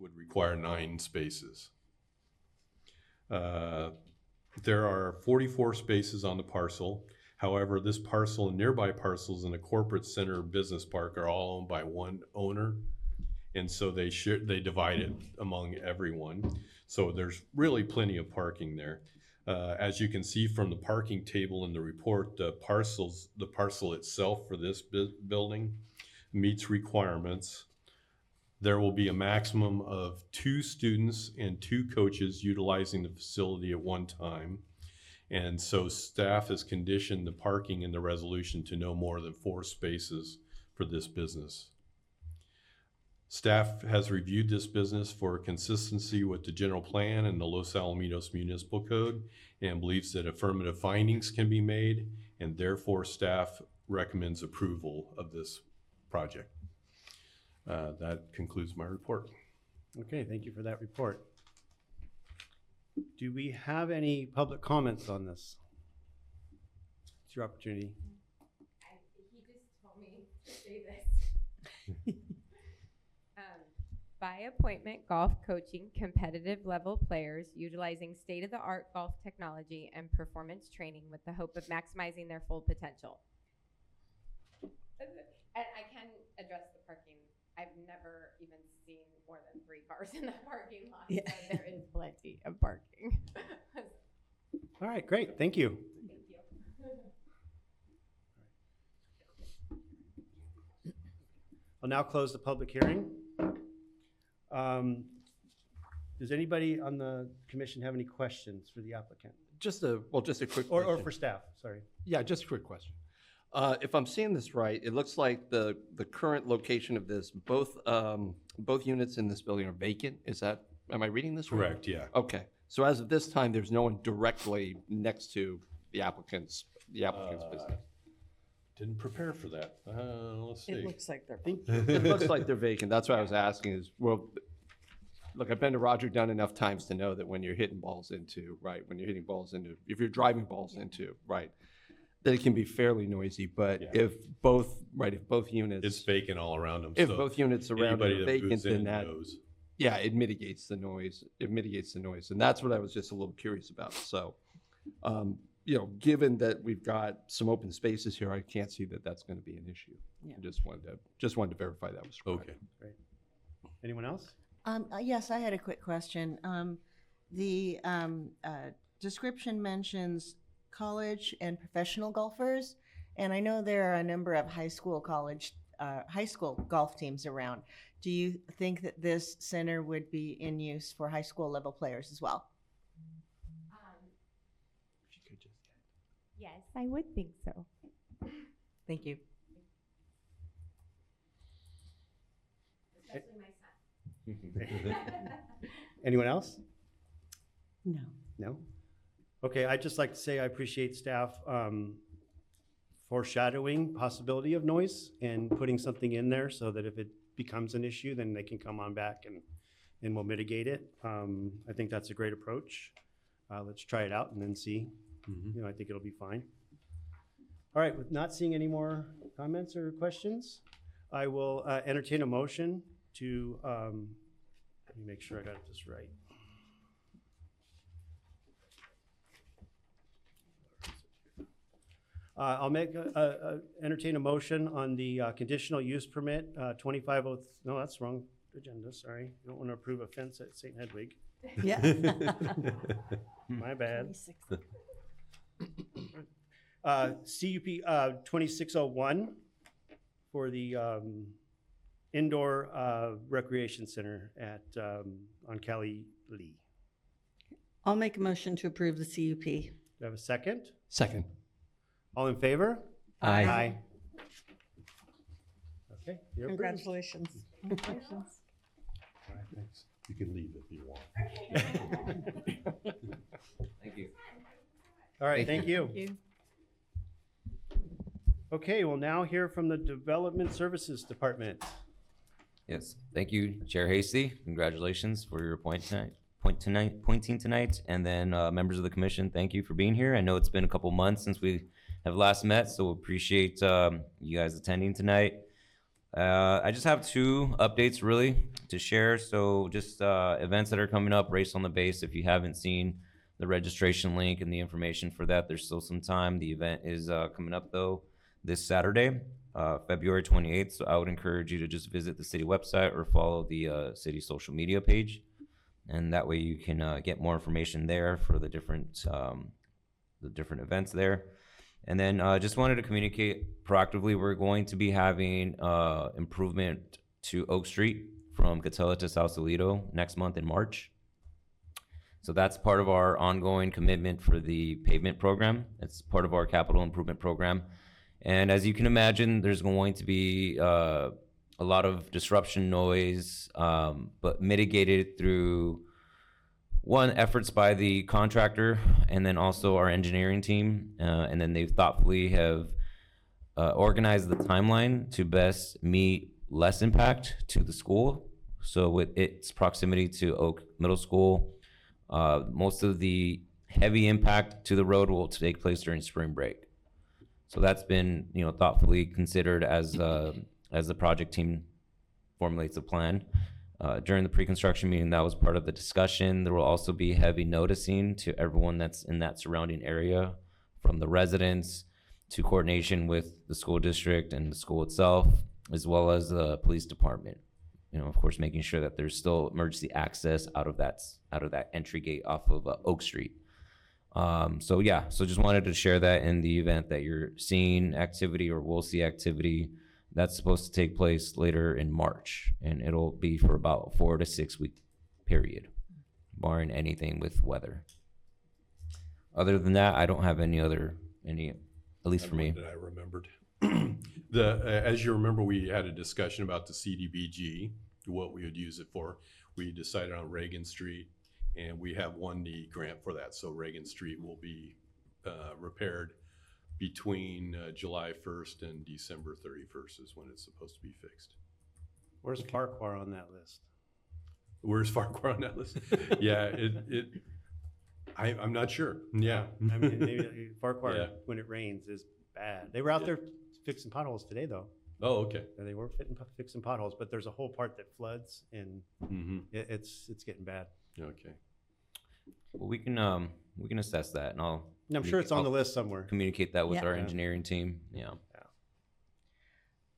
would require 9 spaces. There are 44 spaces on the parcel. However, this parcel and nearby parcels in the corporate center business park are all owned by one owner. And so they divide it among everyone. So there's really plenty of parking there. As you can see from the parking table in the report, the parcel itself for this building meets requirements. There will be a maximum of 2 students and 2 coaches utilizing the facility at one time. And so staff has conditioned the parking in the resolution to no more than 4 spaces for this business. Staff has reviewed this business for consistency with the general plan and the Los Alamitos Municipal Code and believes that affirmative findings can be made, and therefore staff recommends approval of this project. That concludes my report. Okay, thank you for that report. Do we have any public comments on this? It's your opportunity. He just told me to say this. By appointment golf coaching competitive level players utilizing state-of-the-art golf technology and performance training with the hope of maximizing their full potential. And I can address the parking. I've never even seen more than 3 cars in the parking lot. Yeah. So there is plenty of parking. All right, great. Thank you. Thank you. I'll now close the public hearing. Does anybody on the commission have any questions for the applicant? Just a quick Or question. for staff, sorry. Yeah, just a quick question. If I'm seeing this right, it looks like the current location of this, both units in this building are vacant. Am I reading this right? Correct, yeah. Okay. So as of this time, there's no one directly next to the applicant's business. Didn't prepare for that. Let's see. It looks like they're. It looks like they're vacant. That's what I was asking is, well, look, I've been to Roger Dunn enough times to know that when you're hitting balls into, right, if you're driving balls into, right, that it can be fairly noisy. But if both units. It's vacant all around them. If so both units around it are vacant, then that, knows. yeah, it mitigates the noise. And that's what I was just a little curious about. So, given that we've got some open spaces here, I can't see that that's going to be an issue. Yeah. I just wanted to verify that was correct. Okay. Great. Anyone else? Yes, I had a quick question. The description mentions college and professional golfers, and I know there are a number of high school golf teams around. Do you think that this center would be in use for high school level players as well? Yes, I would think so. Thank you. Especially my son. Anyone else? No. No? Okay, I'd just like to say I appreciate staff foreshadowing possibility of noise and putting something in there so that if it becomes an issue, then they can come on back and we'll mitigate it. I think that's a great approach. Let's try it out and then see. I think it'll be fine. All right, with not seeing any more comments or questions, I will entertain a motion to, let me make sure I got this right. I'll entertain a motion on the conditional use permit, 250, no, that's wrong agenda, sorry. You don't want to approve a fence at St. Hedwig. Yeah. My bad. CUP 2601 for the indoor recreation center at on Cali Lee. I'll make a motion to approve the CUP. Do I have a second? Second. All in favor? Aye. Aye. Okay. You're approved. Congratulations. Congratulations. All right, thanks. You can leave if you want. Thank you. All right, thank you. Thank you. Okay, we'll now hear from the Development Services Department. Yes, thank you, Chair Hasty. Congratulations for your pointing tonight. And then members of the commission, thank you for being here. I know it's been a couple months since we have last met, so appreciate you guys attending tonight. I just have 2 updates really to share. So just events that are coming up, Race on the Base. If you haven't seen the registration link and the information for that, there's still some time. The event is coming up though this Saturday, February 28th. So I would encourage you to just visit the city website or follow the city social media page. And that way you can get more information there for the different events there. And then just wanted to communicate proactively, we're going to be having improvement to Oak Street from Katella to Sausalito next month in March. So that's part of our ongoing commitment for the pavement program. It's part of our capital improvement program. And as you can imagine, there's going to be a lot of disruption noise, but mitigated through one, efforts by the contractor, and then also our engineering team. And then they thoughtfully have organized the timeline to best meet less impact to the school. So with its proximity to Oak Middle School, most of the heavy impact to the road will take place during spring break. So that's been, thoughtfully considered as the project team formulates a plan. During the pre-construction meeting, that was part of the discussion. There will also be heavy noticing to everyone that's in that surrounding area, from the residents to coordination with the school district and the school itself, as well as the police department. Of course, making sure that there's still emergency access out of that entry gate off of Oak Street. So just wanted to share that in the event that you're seeing activity or will see activity. That's supposed to take place later in March, and it'll be for about 4 to 6 week period, barring anything with weather. Other than that, I don't have any, at least for me. That I remembered. As you remember, we had a discussion about the CDBG, what we would use it for. We decided on Reagan Street, and we have won the grant for that. So Reagan Street will be repaired between July 1st and December 31st is when it's supposed to be fixed. Where's Farquhar on that list? Where's Farquhar on that list? Yeah, I'm not sure. Yeah. I mean, maybe Farquhar, Yeah. when it rains, is bad. They were out there fixing potholes today, though. Oh, okay. Yeah, they were fixing potholes, but there's a whole part that floods, and it's getting bad. Okay. Well, we can assess that, and I'm sure it's on the list somewhere. communicate that with Yeah. our engineering team. Yeah.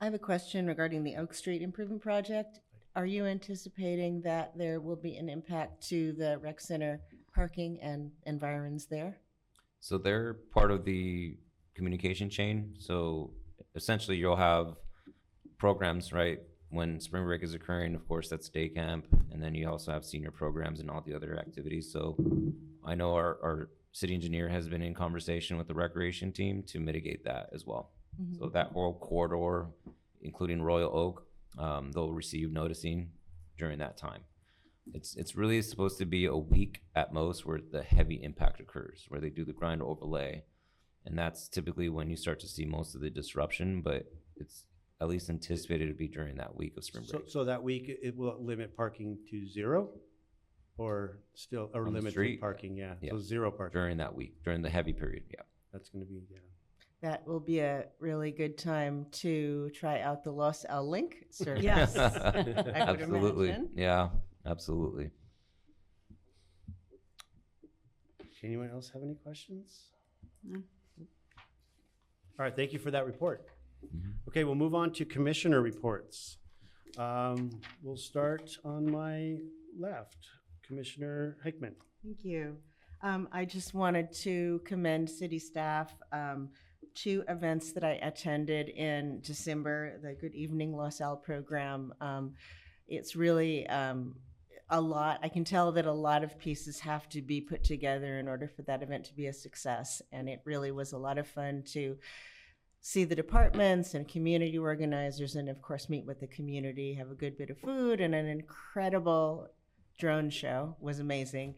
I have a question regarding the Oak Street Improvement Project. Are you anticipating that there will be an impact to the rec center parking and environs there? So they're part of the communication chain. So essentially you'll have programs, right? When spring break is occurring, of course, that's day camp. And then you also have senior programs and all the other activities. So I know our city engineer has been in conversation with the recreation team to mitigate that as well. So that whole corridor, including Royal Oak, they'll receive noticing during that time. It's really supposed to be a week at most where the heavy impact occurs, where they do the grind overlay. And that's typically when you start to see most of the disruption, but it's at least anticipated to be during that week of spring break. So that week, it will limit parking to 0? Or On the limited street? parking, yeah. Yeah. So 0 parking. During that week, during the heavy period, yeah. That's going to be, That will be a really good time to try out the Los Al link service. Yes. I would Absolutely. imagine. Yeah, absolutely. Anyone else have any questions? No. All right, thank you for that report. Mhm. Okay, we'll move on to commissioner reports. We'll start on my left. Commissioner Hickman. Thank you. I just wanted to commend city staff. 2 events that I attended in December, the Good Evening Los Al program. It's really a lot. I can tell that a lot of pieces have to be put together in order for that event to be a success. And it really was a lot of fun to see the departments and community organizers, and of course meet with the community, have a good bit of food, and an incredible drone show was amazing.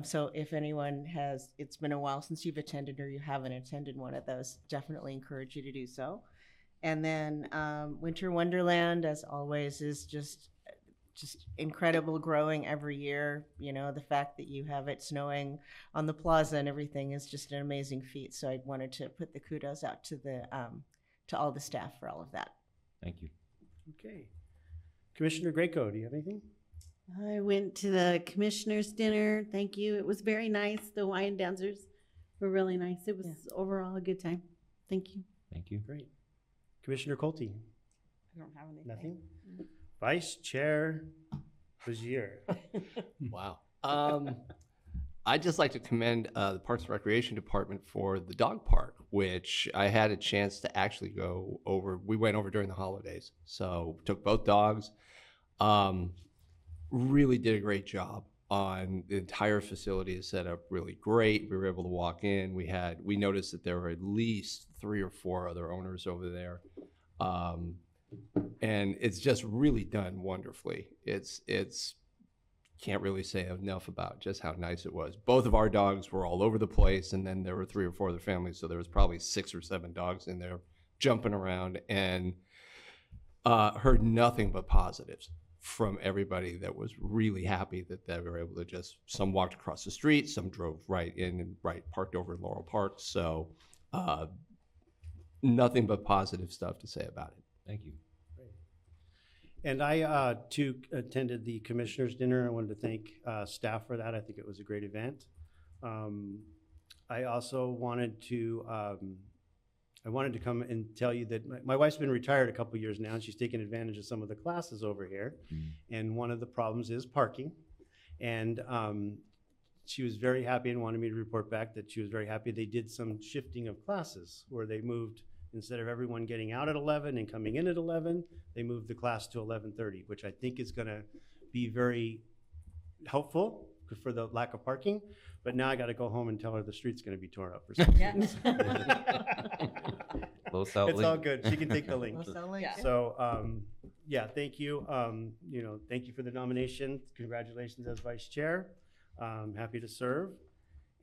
So if anyone has, it's been a while since you've attended or you haven't attended one of those, definitely encourage you to do so. And then Winter Wonderland, as always, is just incredible, growing every year. You know, the fact that you have it snowing on the plaza and everything is just an amazing feat. So I wanted to put the kudos out to all the staff for all of that. Thank you. Okay. Commissioner Greco, do you have anything? I went to the commissioner's dinner. Thank you. It was very nice. The Hawaiian dancers were really nice. It was overall a good time. Thank you. Thank you. Great. Commissioner Colty? I don't have anything. Nothing? Vice Chair Brazier? Wow. I'd just like to commend the Parks and Recreation Department for the dog park, which I had a chance to actually go over. We went over during the holidays, so took both dogs. Really did a great job on the entire facility. Is set up really great. We were able to walk in. We noticed that there were at least 3 or 4 other owners over there. And it's just really done wonderfully. It's can't really say enough about just how nice it was. Both of our dogs were all over the place, and then there were 3 or 4 other families, so there was probably 6 or 7 dogs in there jumping around, and heard nothing but positives from everybody that was really happy that they were able to just, some walked across the street, some drove right in and parked over in Laurel Park. So nothing but positive stuff to say about it. Thank you. And I, too, attended the commissioner's dinner. I wanted to thank staff for that. I think it was a great event. I also wanted to, come and tell you that my wife's been retired a couple years now, and she's taken advantage of some of the classes over here. And one of the problems is parking. And she was very happy and wanted me to report back that she was very happy. They did some shifting of classes where they moved, instead of everyone getting out at 11 and coming in at 11, they moved the class to 11:30, which I think is going to be very helpful for the lack of parking. But now I got to go home and tell her the street's going to be torn up for some reason. LosAl It's link. all good. She can take the link. Yeah. So, yeah, thank you. Thank you for the nomination. Congratulations as vice chair. Happy to serve.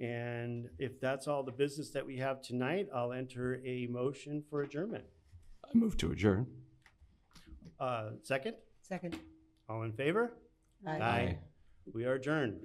And if that's all the business that we have tonight, I'll enter a motion for adjournment. I move to adjourn. Second? Second. All in favor? Aye. We are adjourned.